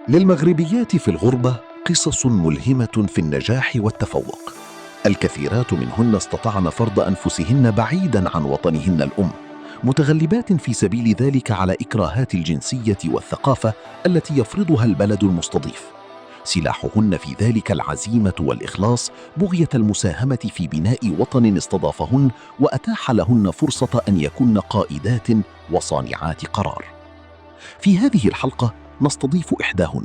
للمغربيات في الغربة قصص ملهمة في النجاح والتفوق. الكثيرات منهن استطعن فرض أنفسهن بعيداً عن وطنهن الأم، متغلبات في سبيل ذلك على إكراهات الجنسية والثقافة التي يفرضها البلد المستضيف. سلاحهن في ذلك العزيمة والإخلاص، بغية المساهمة في بناء وطن استضافهن وأتاح لهن فرصة أن يكن قائدات وصانعات قرار. في هذه الحلقة نستضيف إحداهن،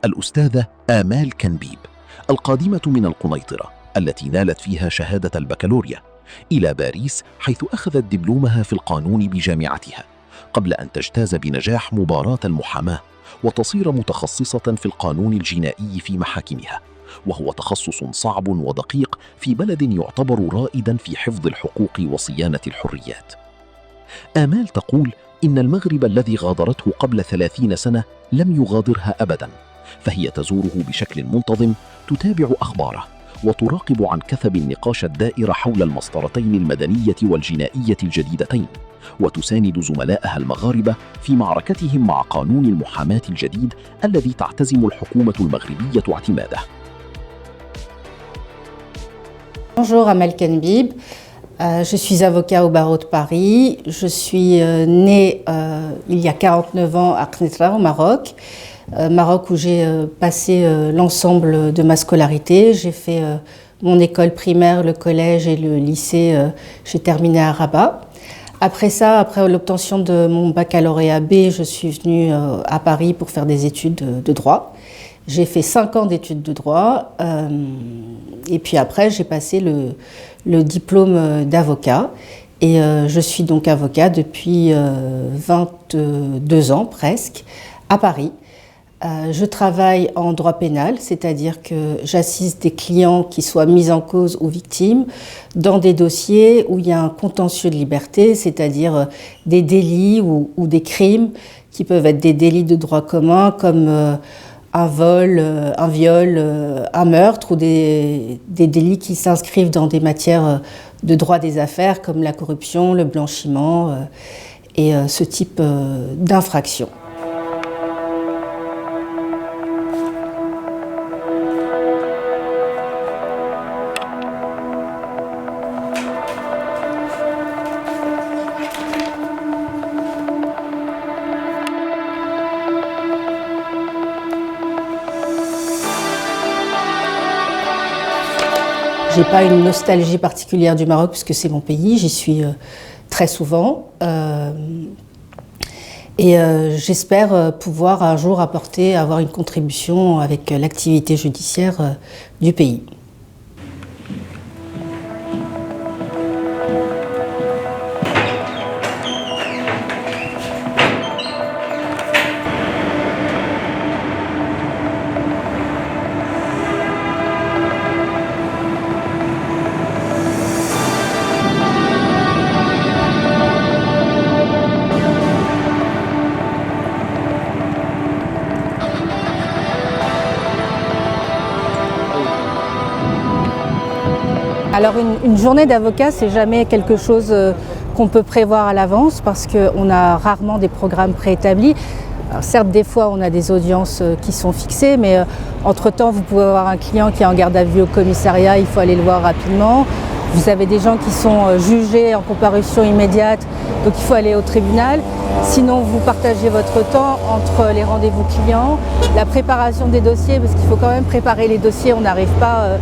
الأستاذة آمال كنبيب، القادمة من القنيطرة التي نالت فيها شهادة البكالوريا، إلى باريس حيث أخذت دبلومها في القانون بجامعتها، قبل أن تجتاز بنجاح مباراة المحاماة وتصير متخصصة في القانون الجنائي في محاكمها، وهو تخصص صعب ودقيق في بلد يعتبر رائداً في حفظ الحقوق وصيانة الحريات. آمال تقول إن المغرب الذي غادرته قبل 30 سنة لم يغادرها أبداً، فهي تزوره بشكل منتظم، تتابع أخباره، وتراقب عن كثب النقاش الدائر حول المسطرتين المدنية والجنائية الجديدتين، وتساند زملائها المغاربة في معركتهم مع قانون المحاماة الجديد الذي تعتزم الحكومة المغربية اعتماده. Bonjour, Amel Kenbib. Je suis avocat au barreau de Paris. Je suis née il y a 49 ans à Knétra, au Maroc. Maroc où j'ai passé l'ensemble de ma scolarité. J'ai fait mon école primaire, le collège et le lycée. J'ai terminé à Rabat. Après ça, après l'obtention de mon baccalauréat B, je suis venue à Paris pour faire des études de droit. J'ai fait 5 ans d'études de droit et puis après j'ai passé le diplôme d'avocat et je suis donc avocat depuis 22 ans presque à Paris. Je travaille en droit pénal, c'est-à-dire que j'assiste des clients qui soient mis en cause ou victimes dans des dossiers où il y a un contentieux de liberté, c'est-à-dire des délits ou des crimes qui peuvent être des délits de droit commun comme un vol, un viol, un meurtre ou des délits qui s'inscrivent dans des matières de droit des affaires comme la corruption, le blanchiment et ce type d'infractions. Je n'ai pas une nostalgie particulière du Maroc puisque c'est mon pays, j'y suis très souvent et j'espère pouvoir un jour avoir une contribution avec l'activité judiciaire du pays. Alors une journée d'avocat, c'est jamais quelque chose qu'on peut prévoir à l'avance parce qu'on a rarement des programmes préétablis. Alors certes, des fois, on a des audiences qui sont fixées, mais entre-temps, vous pouvez avoir un client qui est en garde à vue au commissariat, il faut aller le voir rapidement. Vous avez des gens qui sont jugés en comparution immédiate, donc il faut aller au tribunal. Sinon, vous partagez votre temps entre les rendez-vous clients, la préparation des dossiers, parce qu'il faut quand même préparer les dossiers, on n'arrive pas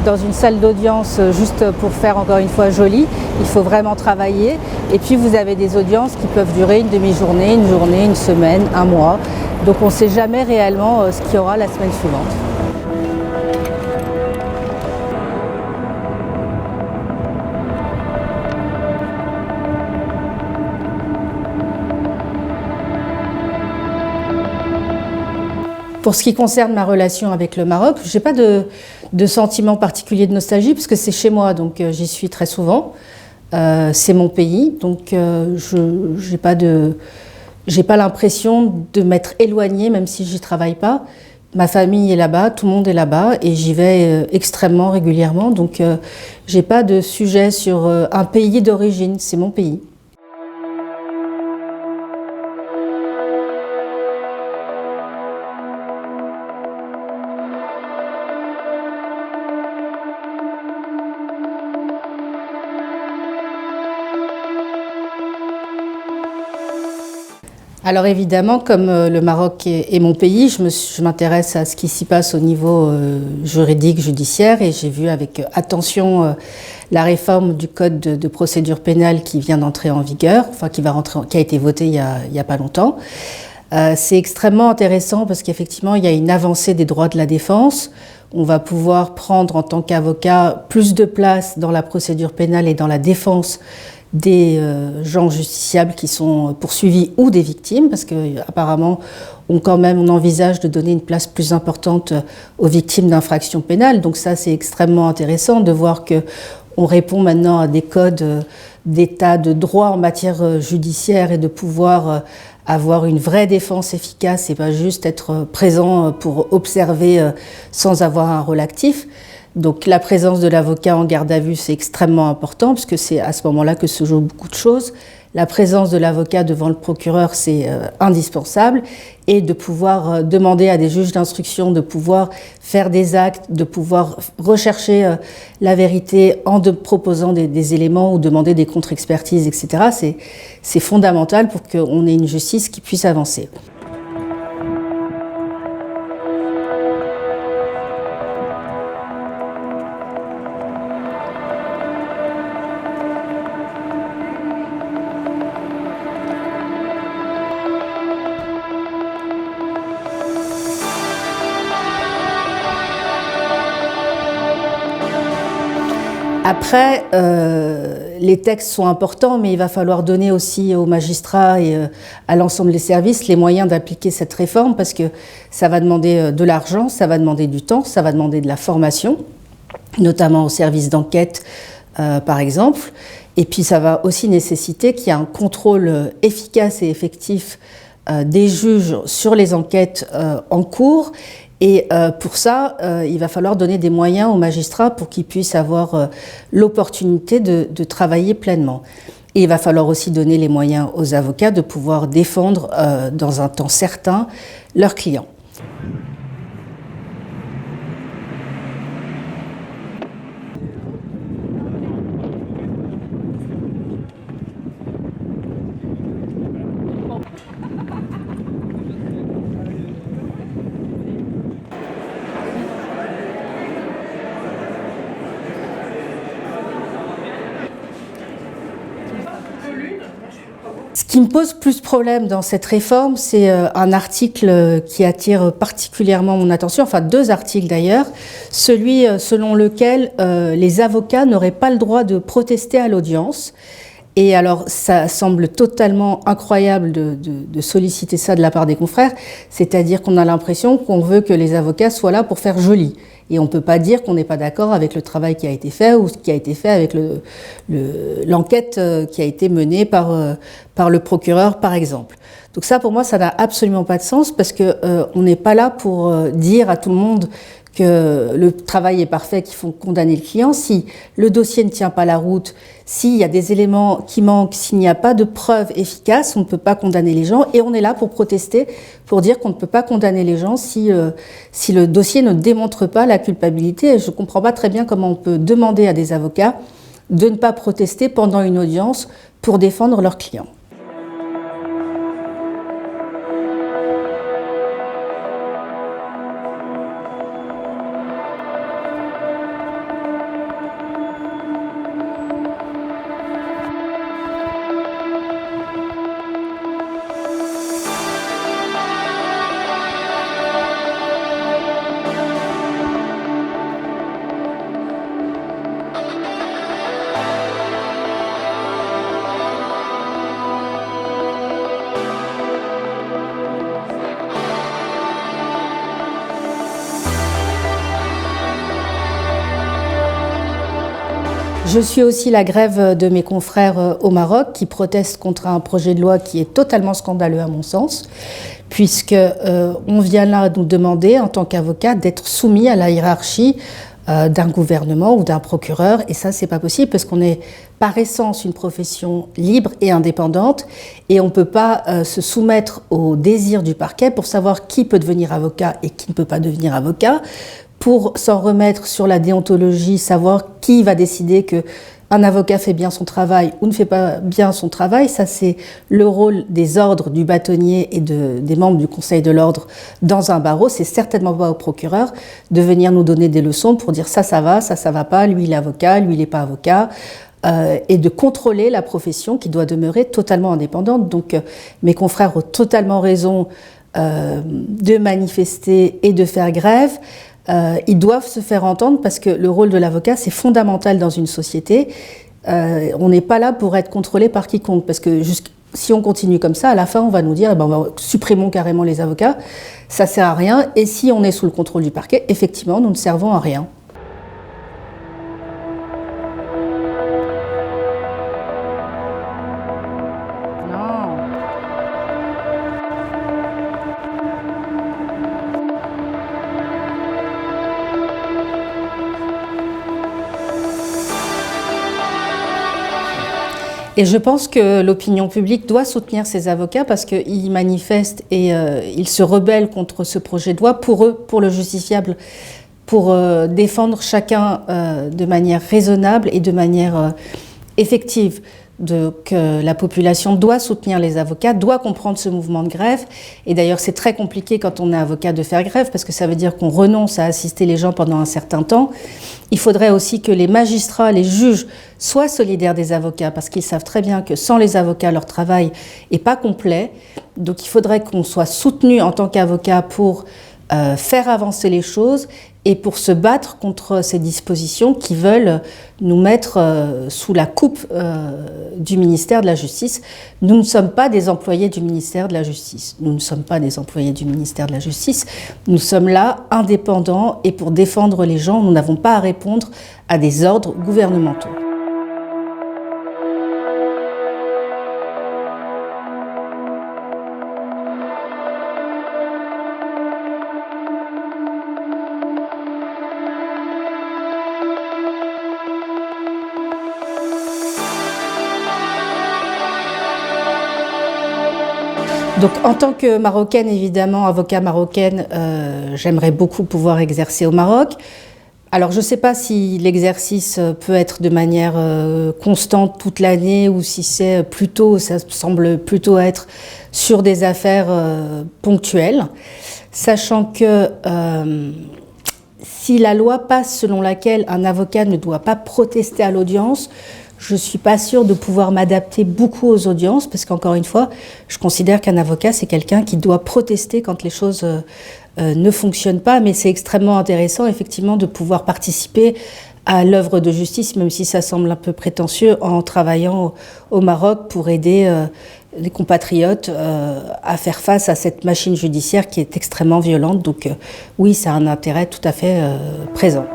dans une salle d'audience juste pour faire encore une fois joli, il faut vraiment travailler. Et puis vous avez des audiences qui peuvent durer une demi-journée, une journée, une semaine, un mois. Donc on ne sait jamais réellement ce qu'il y aura la semaine suivante. Pour ce qui concerne ma relation avec le Maroc, je n'ai pas de sentiment particulier de nostalgie parce que c'est chez moi, donc j'y suis très souvent. C'est mon pays, donc je n'ai pas l'impression de m'être éloignée, même si je n'y travaille pas. Ma famille est là-bas, tout le monde est là-bas et j'y vais extrêmement régulièrement. Donc je n'ai pas de sujet sur un pays d'origine, c'est mon pays. Alors évidemment, comme le Maroc est mon pays, je m'intéresse à ce qui s'y passe au niveau juridique, judiciaire, et j'ai vu avec attention la réforme du code de procédure pénale qui vient d'entrer en vigueur, enfin qui a été votée il y a pas longtemps. C'est extrêmement intéressant parce qu'effectivement, il y a une avancée des droits de la défense. On va pouvoir prendre en tant qu'avocat plus de place dans la procédure pénale et dans la défense des gens justiciables qui sont poursuivis ou des victimes, parce qu'apparemment, on envisage de donner une place plus importante aux victimes d'infractions pénales. Donc ça, c'est extrêmement intéressant de voir qu'on répond maintenant à des codes d'état de droit en matière judiciaire et de pouvoir avoir une vraie défense efficace et pas juste être présent pour observer sans avoir un rôle actif. Donc la présence de l'avocat en garde à vue, c'est extrêmement important puisque c'est à ce moment-là que se jouent beaucoup de choses. La présence de l'avocat devant le procureur, c'est indispensable. Et de pouvoir demander à des juges d'instruction de pouvoir faire des actes, de pouvoir rechercher la vérité en proposant des éléments ou demander des contre-expertises, etc. C'est fondamental pour qu'on ait une justice qui puisse avancer. Après, les textes sont importants, mais il va falloir donner aussi aux magistrats et à l'ensemble des services les moyens d'appliquer cette réforme parce que ça va demander de l'argent, ça va demander du temps, ça va demander de la formation, notamment aux services d'enquête, par exemple. Et puis ça va aussi nécessiter qu'il y ait un contrôle efficace et effectif des juges sur les enquêtes en cours. Et pour ça, il va falloir donner des moyens aux magistrats pour qu'ils puissent avoir l'opportunité de travailler pleinement. Et il va falloir aussi donner les moyens aux avocats de pouvoir défendre dans un temps certain leurs clients. Ce qui me pose plus problème dans cette réforme, c'est un article qui attire particulièrement mon attention, enfin 2 articles d'ailleurs, celui selon lequel les avocats n'auraient pas le droit de protester à l'audience. Et alors, ça semble totalement incroyable de solliciter ça de la part des confrères, c'est-à-dire qu'on a l'impression qu'on veut que les avocats soient là pour faire joli. Et on ne peut pas dire qu'on n'est pas d'accord avec le travail qui a été fait ou ce qui a été fait avec l'enquête qui a été menée par le procureur, par exemple. Donc ça, pour moi, ça n'a absolument pas de sens parce qu'on n'est pas là pour dire à tout le monde que le travail est parfait, qu'il faut condamner le client. Si le dossier ne tient pas la route, s'il y a des éléments qui manquent, s'il n'y a pas de preuves efficaces, on ne peut pas condamner les gens. Et on est là pour protester, pour dire qu'on ne peut pas condamner les gens si le dossier ne démontre pas la culpabilité. Et je ne comprends pas très bien comment on peut demander à des avocats de ne pas protester pendant une audience pour défendre leurs clients. Je suis aussi la grève de mes confrères au Maroc qui protestent contre un projet de loi qui est totalement scandaleux à mon sens, puisque on vient là nous demander en tant qu'avocat d'être soumis à la hiérarchie d'un gouvernement ou d'un procureur, et ça c'est pas possible parce qu'on est par essence une profession libre et indépendante et on peut pas se soumettre aux désirs du parquet pour savoir qui peut devenir avocat et qui ne peut pas devenir avocat, pour s'en remettre sur la déontologie, savoir qui va décider qu'un avocat fait bien son travail ou ne fait pas bien son travail. Ça, c'est le rôle des ordres, du bâtonnier et des membres du Conseil de l'ordre dans un barreau. C'est certainement pas au procureur de venir nous donner des leçons pour dire ça va pas, lui il est avocat, lui il n'est pas avocat. Et de contrôler la profession qui doit demeurer totalement indépendante. Donc mes confrères ont totalement raison de manifester et de faire grève. Ils doivent se faire entendre parce que le rôle de l'avocat, c'est fondamental dans une société. On n'est pas là pour être contrôlé par quiconque, parce que si on continue comme ça, à la fin, on va nous dire supprimons carrément les avocats, ça sert à rien. Et si on est sous le contrôle du parquet, effectivement, nous ne servons à rien. Et je pense que l'opinion publique doit soutenir ces avocats parce qu'ils manifestent et ils se rebellent contre ce projet de loi pour eux, pour le justiciable, pour défendre chacun de manière raisonnable et de manière effective. Donc la population doit soutenir les avocats, doit comprendre ce mouvement de grève. Et d'ailleurs, c'est très compliqué quand on est avocat de faire grève parce que ça veut dire qu'on renonce à assister les gens pendant un certain temps. Il faudrait aussi que les magistrats, les juges soient solidaires des avocats parce qu'ils savent très bien que sans les avocats, leur travail n'est pas complet. Donc il faudrait qu'on soit soutenu en tant qu'avocat pour faire avancer les choses et pour se battre contre ces dispositions qui veulent nous mettre sous la coupe du ministère de la Justice. Nous ne sommes pas des employés du ministère de la Justice. Nous ne sommes pas des employés du ministère de la Justice. Nous sommes là, indépendants, et pour défendre les gens, nous n'avons pas à répondre à des ordres gouvernementaux. Donc, en tant que Marocaine, évidemment, avocat marocaine, j'aimerais beaucoup pouvoir exercer au Maroc. Alors, je ne sais pas si l'exercice peut être de manière constante toute l'année ou si c'est plutôt, ça semble plutôt être sur des affaires ponctuelles, sachant que si la loi passe selon laquelle un avocat ne doit pas protester à l'audience, je ne suis pas sûre de pouvoir m'adapter beaucoup aux audiences parce qu'encore une fois, je considère qu'un avocat, c'est quelqu'un qui doit protester quand les choses ne fonctionnent pas. Mais c'est extrêmement intéressant, effectivement, de pouvoir participer à l'œuvre de justice, même si ça semble un peu prétentieux, en travaillant au Maroc pour aider les compatriotes à faire face à cette machine judiciaire qui est extrêmement violente. Donc oui, ça a un intérêt tout à fait présent.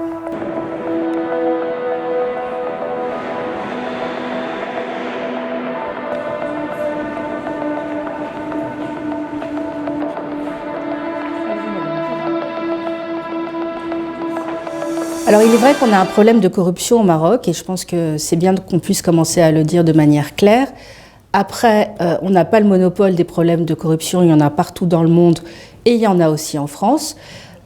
Alors il est vrai qu'on a un problème de corruption au Maroc et je pense que c'est bien qu'on puisse commencer à le dire de manière claire. Après, on n'a pas le monopole des problèmes de corruption, il y en a partout dans le monde et il y en a aussi en France.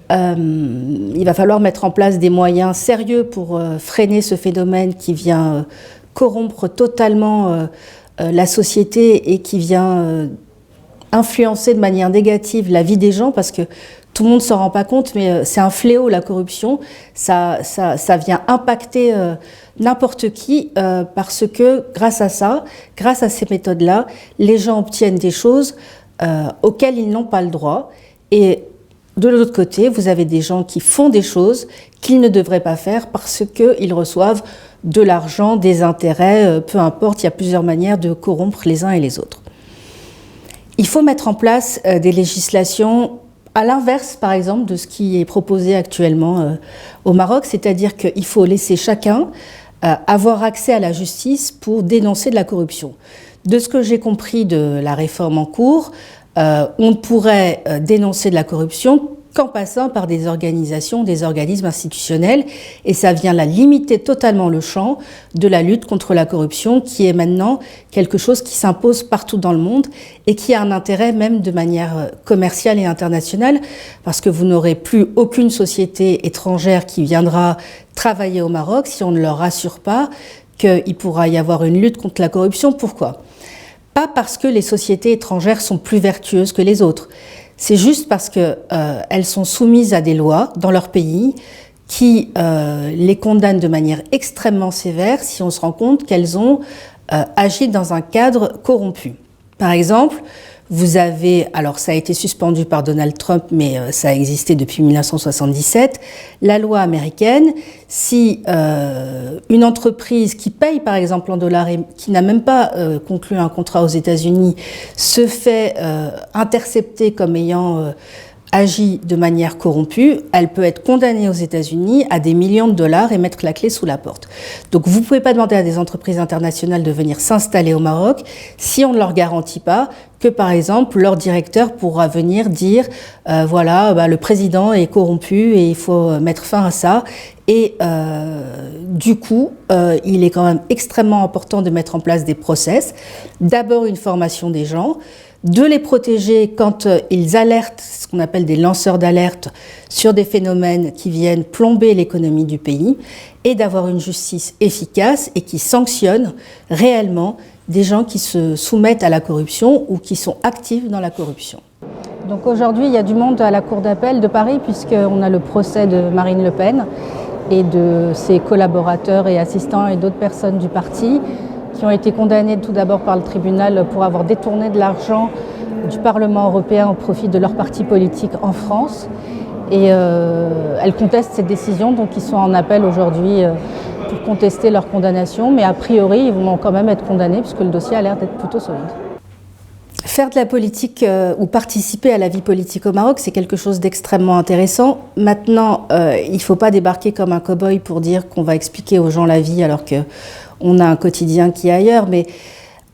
Il va falloir mettre en place des moyens sérieux pour freiner ce phénomène qui vient corrompre totalement la société et qui vient influencer de manière négative la vie des gens parce que tout le monde ne s'en rend pas compte, mais c'est un fléau, la corruption. Ça vient impacter n'importe qui parce que grâce à ça, grâce à ces méthodes-là, les gens obtiennent des choses auxquelles ils n'ont pas le droit. Et de l'autre côté, vous avez des gens qui font des choses qu'ils ne devraient pas faire parce qu'ils reçoivent de l'argent, des intérêts, peu importe, il y a plusieurs manières de corrompre les uns et les autres. Il faut mettre en place des législations à l'inverse, par exemple, de ce qui est proposé actuellement au Maroc, c'est-à-dire qu'il faut laisser chacun avoir accès à la justice pour dénoncer de la corruption. De ce que j'ai compris de la réforme en cours, on pourrait dénoncer de la corruption qu'en passant par des organisations, des organismes institutionnels, et ça vient là limiter totalement le champ de la lutte contre la corruption, qui est maintenant quelque chose qui s'impose partout dans le monde et qui a un intérêt même de manière commerciale et internationale, parce que vous n'aurez plus aucune société étrangère qui viendra travailler au Maroc si on ne leur assure pas qu'il pourra y avoir une lutte contre la corruption. Pourquoi ? Pas parce que les sociétés étrangères sont plus vertueuses que les autres. C'est juste parce qu'elles sont soumises à des lois dans leur pays qui les condamnent de manière extrêmement sévère si on se rend compte qu'elles ont agi dans un cadre corrompu. Par exemple, vous avez, alors ça a été suspendu par Donald Trump, mais ça a existé depuis 1977, la loi américaine, si une entreprise qui paye par exemple en dollars et qui n'a même pas conclu un contrat aux États-Unis se fait intercepter comme ayant agi de manière corrompue, elle peut être condamnée aux États-Unis à des millions de dollars et mettre la clé sous la porte. Donc vous ne pouvez pas demander à des entreprises internationales de venir s'installer au Maroc si on ne leur garantit pas que, par exemple, leur directeur pourra venir dire le président est corrompu et il faut mettre fin à ça. Et du coup, il est quand même extrêmement important de mettre en place des process. D'abord, une formation des gens, de les protéger quand ils alertent, ce qu'on appelle des lanceurs d'alerte, sur des phénomènes qui viennent plomber l'économie du pays, et d'avoir une justice efficace et qui sanctionne réellement des gens qui se soumettent à la corruption ou qui sont actifs dans la corruption. Donc aujourd'hui, il y a du monde à la Cour d'appel de Paris puisqu'on a le procès de Marine Le Pen et de ses collaborateurs et assistants et d'autres personnes du parti qui ont été condamnés tout d'abord par le tribunal pour avoir détourné de l'argent du Parlement européen au profit de leur parti politique en France. Et elles contestent cette décision, donc ils sont en appel aujourd'hui pour contester leur condamnation, mais a priori ils vont quand même être condamnés puisque le dossier a l'air d'être plutôt solide. Faire de la politique ou participer à la vie politique au Maroc, c'est quelque chose d'extrêmement intéressant. Maintenant, il ne faut pas débarquer comme un cow-boy pour dire qu'on va expliquer aux gens la vie alors qu'on a un quotidien qui est ailleurs, mais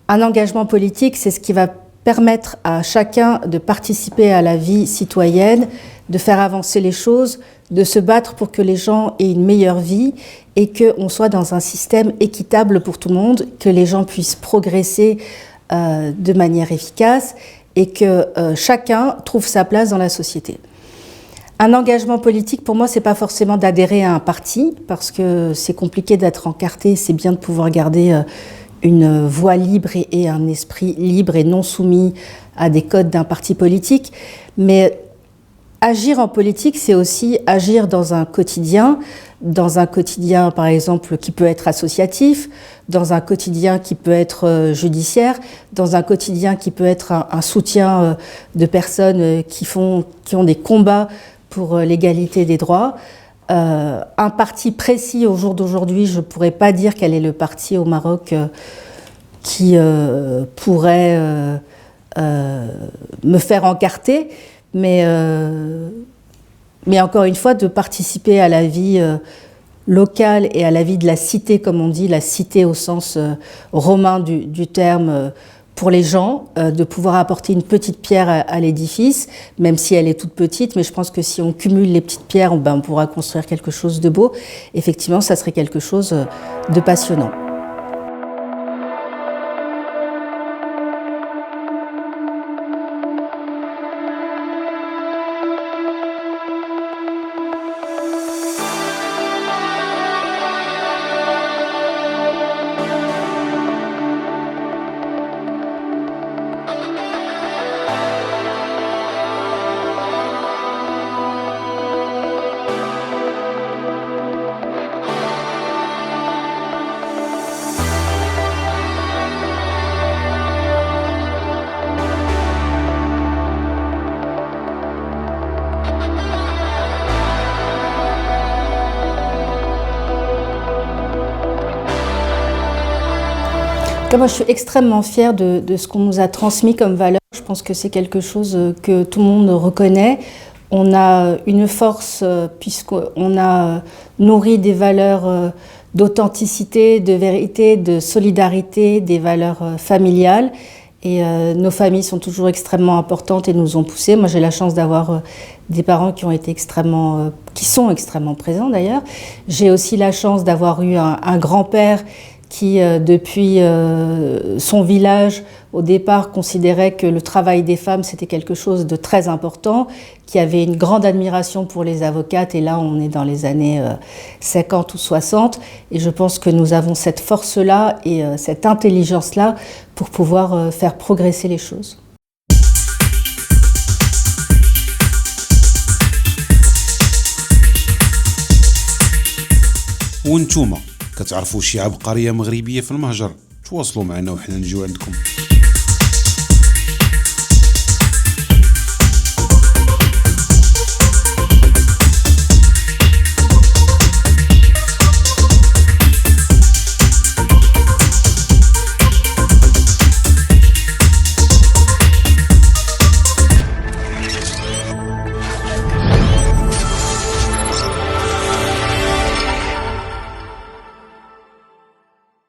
un engagement politique, c'est ce qui va permettre à chacun de participer à la vie citoyenne, de faire avancer les choses, de se battre pour que les gens aient une meilleure vie et qu'on soit dans un système équitable pour tout le monde, que les gens puissent progresser de manière efficace et que chacun trouve sa place dans la société. Un engagement politique, pour moi, c'est pas forcément d'adhérer à un parti, parce que c'est compliqué d'être encarté, c'est bien de pouvoir garder une voix libre et un esprit libre et non soumis à des codes d'un parti politique, mais agir en politique, c'est aussi agir dans un quotidien par exemple qui peut être associatif, dans un quotidien qui peut être judiciaire, dans un quotidien qui peut être un soutien de personnes qui ont des combats pour l'égalité des droits. Un parti précis au jour d'aujourd'hui, je ne pourrais pas dire quel est le parti au Maroc qui pourrait me faire encarter, mais encore une fois, de participer à la vie locale et à la vie de la cité, comme on dit, la cité au sens romain du terme, pour les gens, de pouvoir apporter une petite pierre à l'édifice, même si elle est toute petite, mais je pense que si on cumule les petites pierres, on pourra construire quelque chose de beau. Effectivement, ça serait quelque chose de passionnant. Moi, je suis extrêmement fière de ce qu'on nous a transmis comme valeur. Je pense que c'est quelque chose que tout le monde reconnaît. On a une force puisqu'on a nourri des valeurs d'authenticité, de vérité, de solidarité, des valeurs familiales. Et nos familles sont toujours extrêmement importantes et nous ont poussés. Moi, j'ai la chance d'avoir des parents qui sont extrêmement présents d'ailleurs. J'ai aussi la chance d'avoir eu un grand-père qui, depuis son village, au départ, considérait que le travail des femmes, c'était quelque chose de très important, qui avait une grande admiration pour les avocates. Et là, on est dans les années 50 ou 60. Et je pense que nous avons cette force-là et cette intelligence-là pour pouvoir faire progresser les choses. وانتوما كتعرفوا شي عبقريه مغربيه في المهجر تواصلوا معنا وحنا نجيو عندكم.